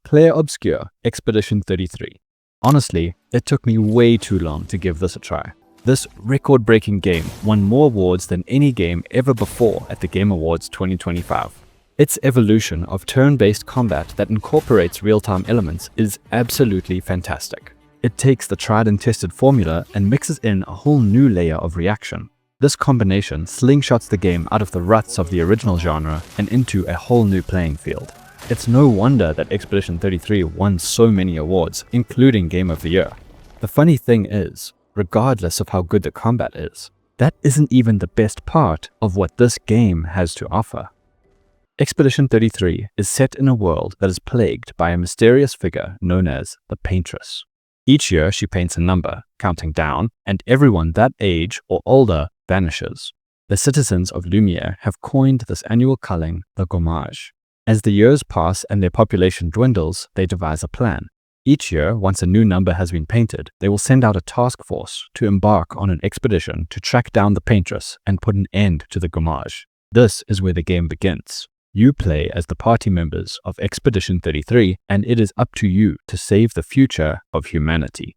Clair Obscure Expedition 33. Honestly, it took me way too long to give this a try. This record-breaking game won more awards than any game ever before at the Game Awards 2025. Its evolution of turn-based combat that incorporates real-time elements is absolutely fantastic. It takes the tried and tested formula and mixes in a whole new layer of reaction. This combination slingshots the game out of the ruts of the original genre and into a whole new playing field. It's no wonder that Expedition 33 won so many awards, including Game of the Year. The funny thing is, regardless of how good the combat is, that isn't even the best part of what this game has to offer. Expedition 33 is set in a world that is plagued by a mysterious figure known as the Paintress. Each year she paints a number, counting down, and everyone that age or older vanishes. The citizens of Lumiere have coined this annual culling the Gommage. As the years pass and their population dwindles, they devise a plan. Each year, once a new number has been painted, they will send out a task force to embark on an expedition to track down the Paintress and put an end to the Gommage. This is where the game begins. You play as the party members of Expedition 33, and it is up to you to save the future of humanity.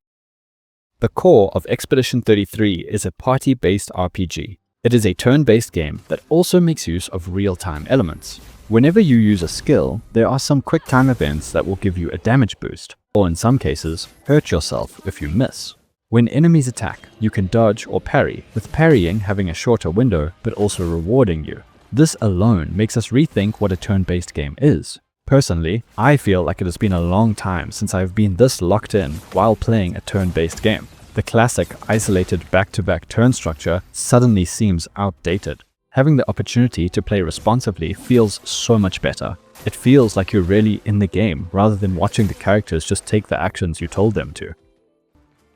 The core of Expedition 33 is a party-based RPG. It is a turn-based game that also makes use of real-time elements. Whenever you use a skill, there are some quick-time events that will give you a damage boost, or in some cases, hurt yourself if you miss. When enemies attack, you can dodge or parry, with parrying having a shorter window but also rewarding you. This alone makes us rethink what a turn-based game is. Personally, I feel like it has been a long time since I've been this locked in while playing a turn-based game. The classic isolated back-to-back turn structure suddenly seems outdated. Having the opportunity to play responsively feels so much better. It feels like you're really in the game rather than watching the characters just take the actions you told them to.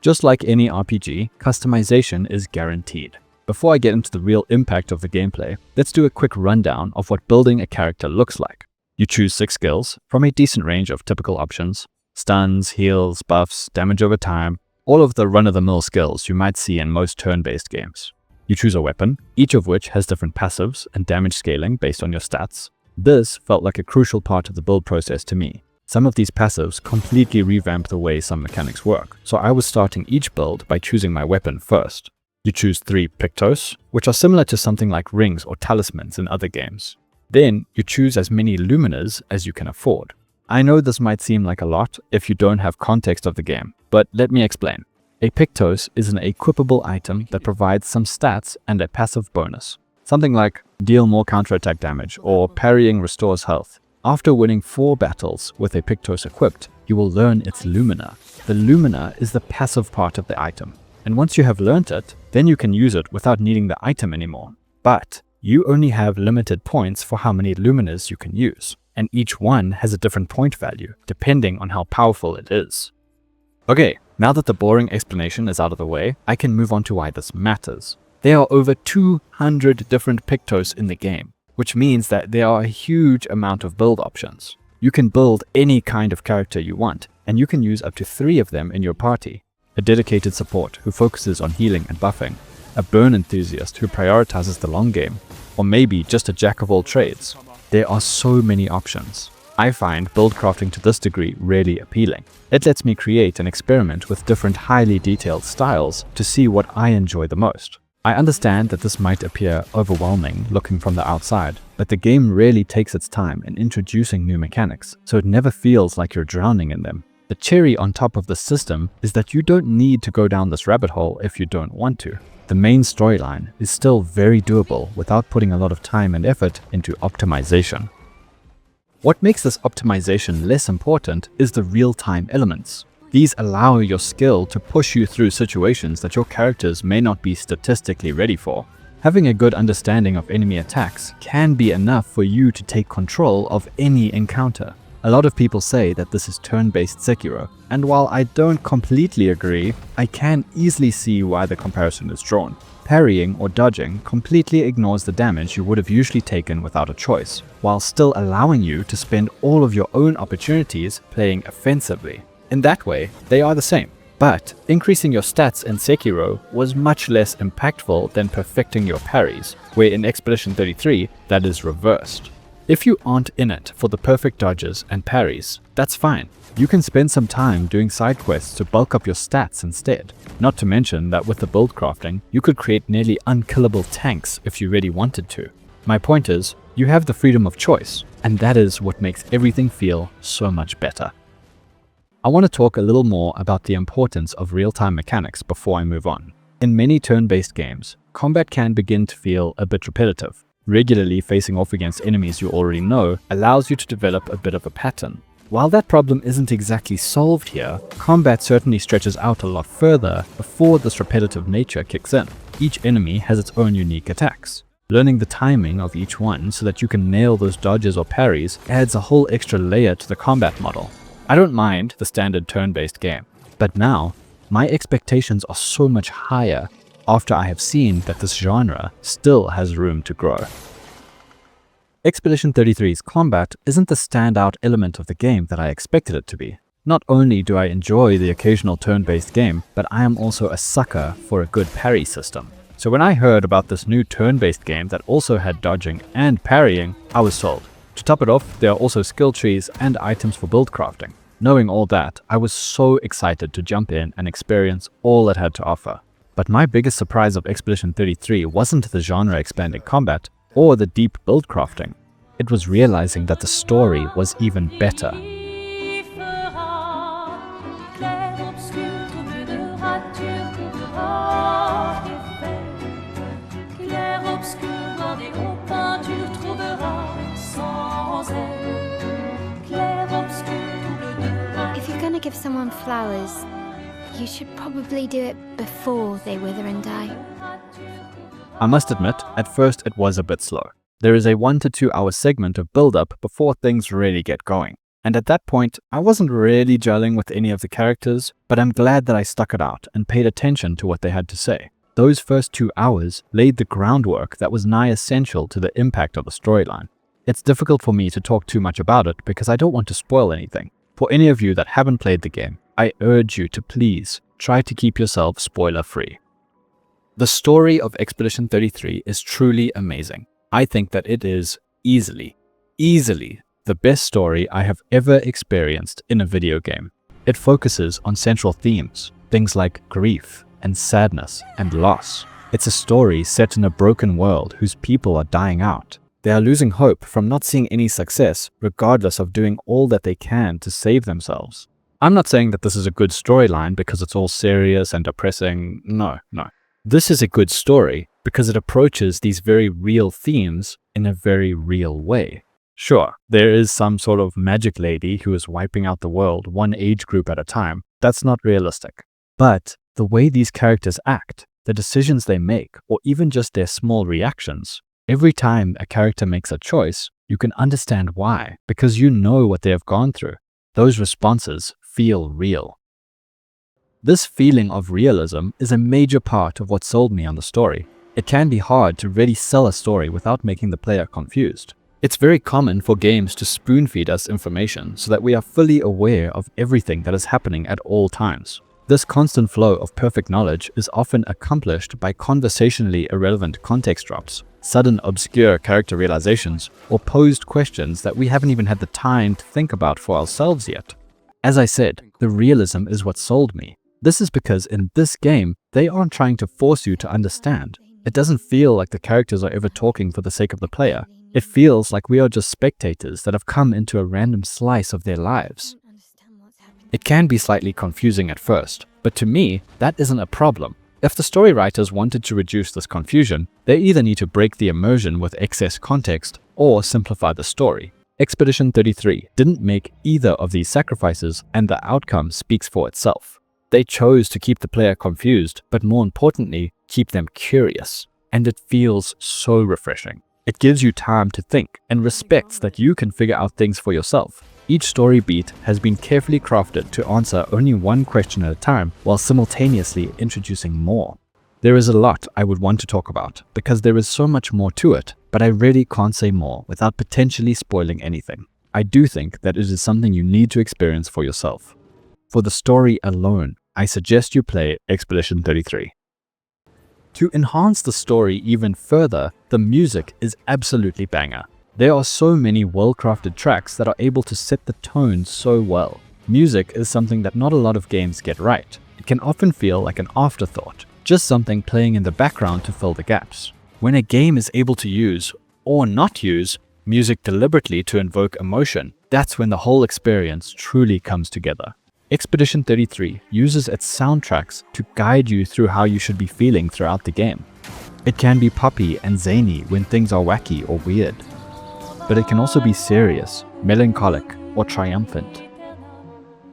Just like any RPG, customization is guaranteed. Before I get into the real impact of the gameplay, let's do a quick rundown of what building a character looks like. You choose 6 skills from a decent range of typical options: stuns, heals, buffs, damage over time, all of the run-of-the-mill skills you might see in most turn-based games. You choose a weapon, each of which has different passives and damage scaling based on your stats. This felt like a crucial part of the build process to me. Some of these passives completely revamp the way some mechanics work, so I was starting each build by choosing my weapon first. You choose 3 Pictos, which are similar to something like rings or talismans in other games. Then you choose as many Luminas as you can afford. I know this might seem like a lot if you don't have context of the game, but let me explain. A Pictos is an equipable item that provides some stats and a passive bonus. Something like deal more counterattack damage or parrying restores health. After winning 4 battles with a Pictos equipped, you will learn its Lumina. The Lumina is the passive part of the item, and once you have learnt it, then you can use it without needing the item anymore. But you only have limited points for how many Luminas you can use, and each one has a different point value depending on how powerful it is. Okay, now that the boring explanation is out of the way, I can move on to why this matters. There are over 200 different Pictos in the game, which means that there are a huge amount of build options. You can build any kind of character you want, and you can use up to 3 of them in your party. A dedicated support who focuses on healing and buffing, a burn enthusiast who prioritizes the long game, or maybe just a jack of all trades. There are so many options. I find build crafting to this degree really appealing. It lets me create and experiment with different highly detailed styles to see what I enjoy the most. I understand that this might appear overwhelming looking from the outside, but the game really takes its time in introducing new mechanics, so it never feels like you're drowning in them. The cherry on top of the system is that you don't need to go down this rabbit hole if you don't want to. The main storyline is still very doable without putting a lot of time and effort into optimization. What makes this optimization less important is the real-time elements. These allow your skill to push you through situations that your characters may not be statistically ready for. Having a good understanding of enemy attacks can be enough for you to take control of any encounter. A lot of people say that this is turn-based Sekiro, and while I don't completely agree, I can easily see why the comparison is drawn. Parrying or dodging completely ignores the damage you would have usually taken without a choice, while still allowing you to spend all of your own opportunities playing offensively. In that way, they are the same. But increasing your stats in Sekiro was much less impactful than perfecting your parries, where in Expedition 33, that is reversed. If you aren't in it for the perfect dodges and parries, that's fine. You can spend some time doing side quests to bulk up your stats instead. Not to mention that with the build crafting, you could create nearly unkillable tanks if you really wanted to. My point is, you have the freedom of choice, and that is what makes everything feel so much better. I want to talk a little more about the importance of real-time mechanics before I move on. In many turn-based games, combat can begin to feel a bit repetitive. Regularly facing off against enemies you already know allows you to develop a bit of a pattern. While that problem isn't exactly solved here, combat certainly stretches out a lot further before this repetitive nature kicks in. Each enemy has its own unique attacks. Learning the timing of each one so that you can nail those dodges or parries adds a whole extra layer to the combat model. I don't mind the standard turn-based game, but now my expectations are so much higher after I have seen that this genre still has room to grow. Expedition 33's combat isn't the standout element of the game that I expected it to be. Not only do I enjoy the occasional turn-based game, but I am also a sucker for a good parry system. So when I heard about this new turn-based game that also had dodging and parrying, I was sold. To top it off, there are also skill trees and items for build crafting. Knowing all that, I was so excited to jump in and experience all it had to offer. But my biggest surprise of Expedition 33 wasn't the genre-expanding combat or the deep build crafting. It was realizing that the story was even better. If you're gonna give someone flowers, you should probably do it before they wither and die. I must admit, at first it was a bit slow. There is a 1 to 2 hour segment of build-up before things really get going. And at that point, I wasn't really gelling with any of the characters, but I'm glad that I stuck it out and paid attention to what they had to say. Those first 2 hours laid the groundwork that was nigh essential to the impact of the storyline. It's difficult for me to talk too much about it because I don't want to spoil anything. For any of you that haven't played the game, I urge you to please try to keep yourself spoiler-free. The story of Expedition 33 is truly amazing. I think that it is easily the best story I have ever experienced in a video game. It focuses on central themes, things like grief and sadness and loss. It's a story set in a broken world whose people are dying out. They are losing hope from not seeing any success, regardless of doing all that they can to save themselves. I'm not saying that this is a good storyline because it's all serious and depressing. No. This is a good story because it approaches these very real themes in a very real way. Sure, there is some sort of magic lady who is wiping out the world one age group at a time. That's not realistic. But the way these characters act, the decisions they make, or even just their small reactions, every time a character makes a choice, you can understand why, because you know what they have gone through. Those responses feel real. This feeling of realism is a major part of what sold me on the story. It can be hard to really sell a story without making the player confused. It's very common for games to spoon-feed us information so that we are fully aware of everything that is happening at all times. This constant flow of perfect knowledge is often accomplished by conversationally irrelevant context drops, sudden obscure character realizations, or posed questions that we haven't even had the time to think about for ourselves yet. As I said, the realism is what sold me. This is because in this game, they aren't trying to force you to understand. It doesn't feel like the characters are ever talking for the sake of the player. It feels like we are just spectators that have come into a random slice of their lives. It can be slightly confusing at first, but to me, that isn't a problem. If the story writers wanted to reduce this confusion, they either need to break the immersion with excess context or simplify the story. Expedition 33 didn't make either of these sacrifices, and the outcome speaks for itself. They chose to keep the player confused, but more importantly, keep them curious. And it feels so refreshing. It gives you time to think and respects that you can figure out things for yourself. Each story beat has been carefully crafted to answer only one question at a time while simultaneously introducing more. There is a lot I would want to talk about because there is so much more to it, but I really can't say more without potentially spoiling anything. I do think that it is something you need to experience for yourself. For the story alone, I suggest you play Expedition 33. To enhance the story even further, the music is absolutely banger. There are so many well-crafted tracks that are able to set the tone so well. Music is something that not a lot of games get right. It can often feel like an afterthought, just something playing in the background to fill the gaps. When a game is able to use, or not use, music deliberately to invoke emotion, that's when the whole experience truly comes together. Expedition 33 uses its soundtracks to guide you through how you should be feeling throughout the game. It can be poppy and zany when things are wacky or weird, but it can also be serious, melancholic, or triumphant.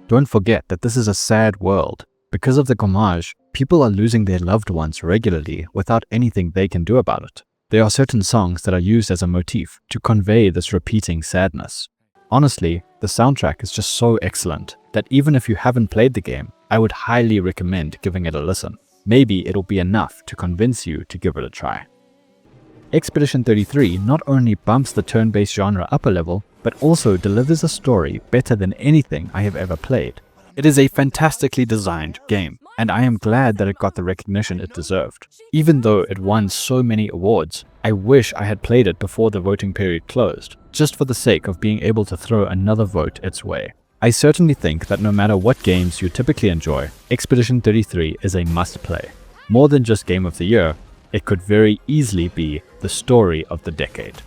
Don't forget that this is a sad world. Because of the Gommage, people are losing their loved ones regularly without anything they can do about it. There are certain songs that are used as a motif to convey this repeating sadness. Honestly, the soundtrack is just so excellent that even if you haven't played the game, I would highly recommend giving it a listen. Maybe it'll be enough to convince you to give it a try. Expedition 33 not only bumps the turn-based genre up a level, but also delivers a story better than anything I have ever played. It is a fantastically designed game, and I am glad that it got the recognition it deserved. Even though it won so many awards, I wish I had played it before the voting period closed, just for the sake of being able to throw another vote its way. I certainly think that no matter what games you typically enjoy, Expedition 33 is a must-play. More than just Game of the Year, it could very easily be the story of the decade.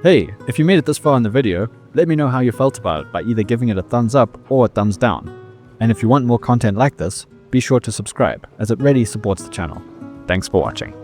Hey, if you made it this far in the video, let me know how you felt about it by either giving it a thumbs up or a thumbs down. And if you want more content like this, be sure to subscribe, as it really supports the channel. Thanks for watching.